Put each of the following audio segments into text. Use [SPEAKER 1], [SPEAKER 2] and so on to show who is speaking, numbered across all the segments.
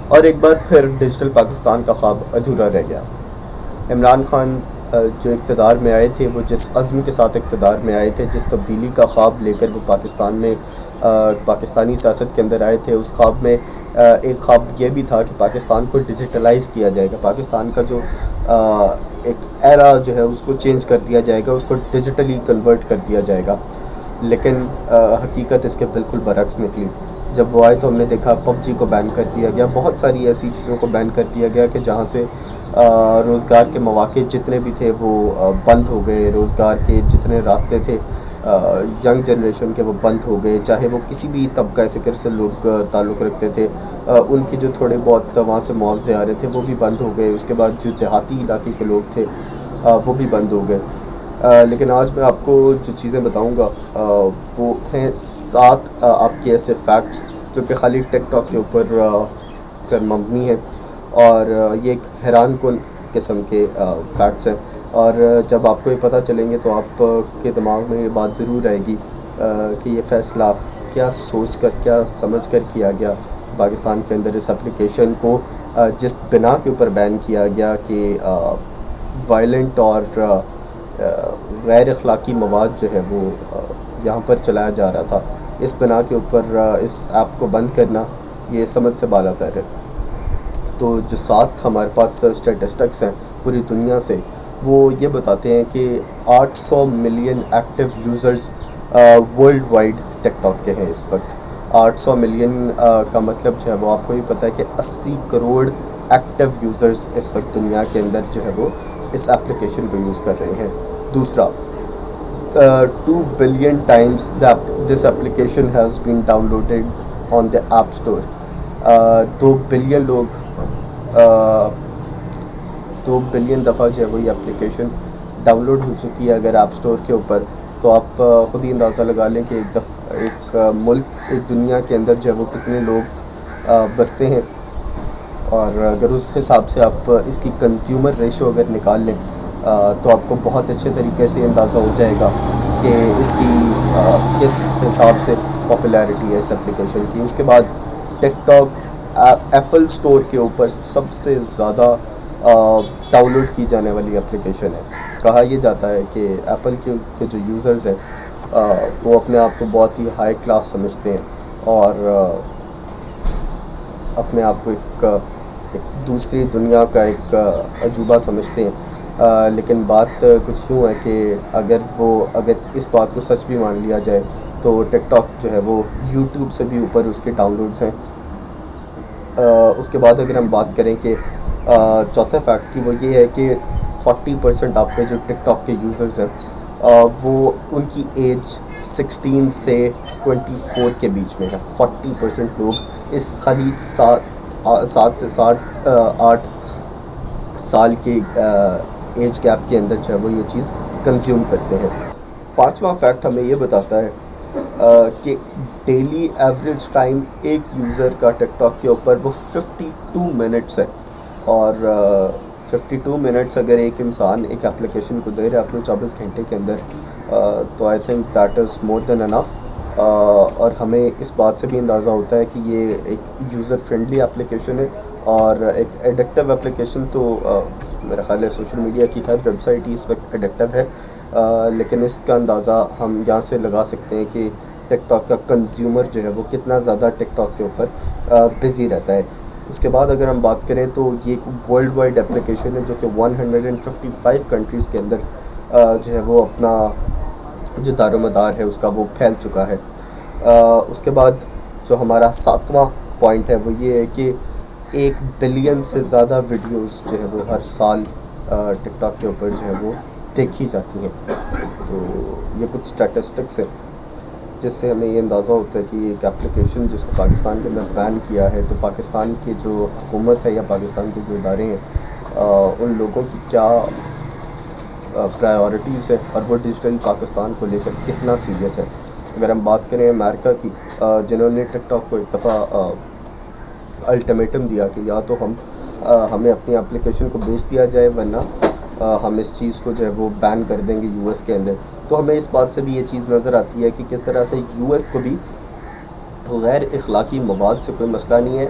[SPEAKER 1] اور ایک بار پھر ڈیجیٹل پاکستان کا خواب ادھورا رہ گیا۔ عمران خان جو اقتدار میں آئے تھے، وہ جس عزم کے ساتھ اقتدار میں آئے تھے، جس تبدیلی کا خواب لے کر وہ پاکستان میں پاکستانی سیاست کے اندر آئے تھے، اس خواب میں ایک خواب یہ بھی تھا کہ پاکستان کو ڈیجیٹلائز کیا جائے گا، پاکستان کا جو ایک ایرا جو ہے اس کو چینج کر دیا جائے گا، اس کو ڈیجیٹلی کنورٹ کر دیا جائے گا۔ لیکن حقیقت اس کے بالکل برعکس نکلی۔ جب وہ آئے تو ہم نے دیکھا پب جی کو بین کر دیا گیا، بہت ساری ایسی چیزوں کو بین کر دیا گیا کہ جہاں سے روزگار کے مواقع جتنے بھی تھے وہ بند ہو گئے، روزگار کے جتنے راستے تھے ینگ جنریشن کے وہ بند ہو گئے، چاہے وہ کسی بھی طبقہ فکر سے لوگ تعلق رکھتے تھے، ان کے جو تھوڑے بہت وہاں سے معاوضے آ رہے تھے وہ بھی بند ہو گئے۔ اس کے بعد جو دیہاتی علاقے کے لوگ تھے وہ بھی بند ہو گئے۔ لیکن آج میں آپ کو جو چیزیں بتاؤں گا وہ ہیں 7 آپ کے ایسے فیکٹس جو کہ خالی ٹک ٹاک کے اوپر مبنی ہیں، اور یہ ایک حیران کن قسم کے فیکٹس ہیں، اور جب آپ کو یہ پتہ چلیں گے تو آپ کے دماغ میں یہ بات ضرور آئے گی کہ یہ فیصلہ کیا سوچ کر، کیا سمجھ کر کیا گیا پاکستان کے اندر۔ اس اپلیکیشن کو جس بنا کے اوپر بین کیا گیا کہ وائلنٹ اور غیر اخلاقی مواد جو ہے وہ یہاں پر چلایا جا رہا تھا، اس بنا کے اوپر اس ایپ کو بند کرنا یہ سمجھ سے بالاتر ہے۔ تو جو 7 ہمارے پاس اسٹیٹسٹکس ہیں پوری دنیا سے، وہ یہ بتاتے ہیں کہ 800 million active users worldwide TikTok کے ہیں اس وقت۔ 800 ملین کا مطلب جو ہے وہ آپ کو بھی پتہ ہے کہ 80 کروڑ ایکٹیو یوزرز اس وقت دنیا کے اندر جو ہے وہ اس اپلیکیشن کو یوز کر رہے ہیں۔ دوسرا، 2 billion times this application has been downloaded on the App Store۔ 2 billion لوگ 2 بلین دفعہ جو ہے وہ یہ اپلیکیشن ڈاؤن لوڈ ہو چکی ہے اگر ایپ اسٹور کے اوپر، تو آپ خود ہی اندازہ لگا لیں کہ ایک ملک، ایک دنیا کے اندر جو ہے وہ کتنے لوگ بستے ہیں، اور اگر اس حساب سے آپ اس کی کنزیومر ریشو اگر نکال لیں تو آپ کو بہت اچھے طریقے سے اندازہ ہو جائے گا کہ اس کی کس حساب سے پاپولیرٹی ہے اس اپلیکیشن کی۔ اس کے بعد ٹک ٹاک ایپل اسٹور کے اوپر سب سے زیادہ ڈاؤن لوڈ کی جانے والی اپلیکیشن ہے۔ کہا یہ جاتا ہے کہ ایپل کے جو یوزرز ہیں وہ اپنے آپ کو بہت ہی ہائی کلاس سمجھتے ہیں اور اپنے آپ کو ایک دوسری دنیا کا ایک عجوبہ سمجھتے ہیں، لیکن بات کچھ یوں ہے کہ اگر اس بات کو سچ بھی مان لیا جائے تو ٹک ٹاک جو ہے وہ یوٹیوب سے بھی اوپر اس کے ڈاؤن لوڈز ہیں۔ اس کے بعد اگر ہم بات کریں کہ چوتھے فیکٹ کی، وہ یہ ہے کہ 40% آپ کے جو ٹک ٹاک کے یوزرز ہیں وہ ان کی ایج 16 سے 24 کے بیچ میں ہے۔ 40% لوگ اس خالی 7 سے 8 سال کے ایج گیپ کے اندر جو ہے وہ یہ چیز کنزیوم کرتے ہیں۔ 5واں فیکٹ ہمیں یہ بتاتا ہے کہ ڈیلی ایوریج ٹائم ایک یوزر کا ٹک ٹاک کے اوپر وہ 52 منٹس ہے، اور 52 منٹس اگر ایک انسان ایک اپلیکیشن کو دے رہا ہے اپنے 24 گھنٹے کے اندر، تو آئی تھنک دیٹ از مور دین انف۔ اور ہمیں اس بات سے بھی اندازہ ہوتا ہے کہ یہ ایک یوزر فرینڈلی اپلیکیشن ہے، اور ایک ایڈکٹیو اپلیکیشن تو میرا خیال ہے سوشل میڈیا کی ہر ویب سائٹ ہی اس وقت ایڈکٹیو ہے، لیکن اس کا اندازہ ہم یہاں سے لگا سکتے ہیں کہ ٹک ٹاک کا کنزیومر جو ہے وہ کتنا زیادہ ٹک ٹاک کے اوپر بزی رہتا ہے۔ اس کے بعد اگر ہم بات کریں تو یہ ایک ورلڈ وائڈ اپلیکیشن ہے جو کہ 155 کنٹریز کے اندر جو ہے وہ اپنا جو دار و مدار ہے اس کا وہ پھیل چکا ہے۔ اس کے بعد جو ہمارا 7واں پوائنٹ ہے وہ یہ ہے کہ 1 بلین سے زیادہ ویڈیوز جو ہے وہ ہر سال ٹک ٹاک کے اوپر جو ہے وہ دیکھی جاتی ہیں۔ تو یہ کچھ اسٹیٹسٹکس ہیں جس سے ہمیں یہ اندازہ ہوتا ہے کہ ایک اپلیکیشن جس کو پاکستان کے اندر بین کیا ہے تو پاکستان کی جو حکومت ہے یا پاکستان کے جو ادارے ہیں ان لوگوں کی کیا پرائیورٹیز ہے، اور وہ ڈیجیٹل پاکستان کو لے کر کتنا سیریس ہے۔ اگر ہم بات کریں امریکہ کی، جنہوں نے ٹک ٹاک کو ایک دفعہ الٹیمیٹم دیا کہ یا تو ہمیں اپنی اپلیکیشن کو بیچ دیا جائے ورنہ ہم اس چیز کو جو ہے وہ بین کر دیں گے یو ایس کے اندر، تو ہمیں اس بات سے بھی یہ چیز نظر آتی ہے کہ کس طرح سے یو ایس کو بھی غیر اخلاقی مواد سے کوئی مسئلہ نہیں ہے،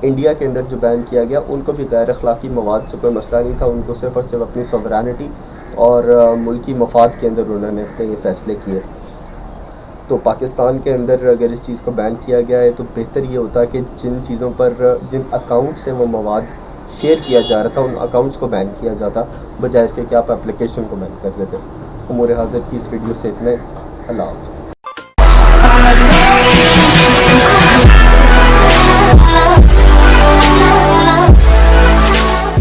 [SPEAKER 1] انڈیا کے اندر جو بین کیا گیا ان کو بھی غیر اخلاقی مواد سے کوئی مسئلہ نہیں تھا، ان کو صرف اور صرف اپنی سوورینٹی اور ملکی مفاد کے اندر انہوں نے اپنے یہ فیصلے کیے۔ تو پاکستان کے اندر اگر اس چیز کو بین کیا گیا ہے تو بہتر یہ ہوتا کہ جن چیزوں پر جن اکاؤنٹ سے وہ مواد شیئر کیا جا رہا تھا ان اکاؤنٹس کو بین کیا جاتا، بجائے اس کے کہ آپ اپلیکیشن کو بین کر دیتے۔ امور حاضر کی اس ویڈیو سے اتنا ہی۔ اللہ حافظ۔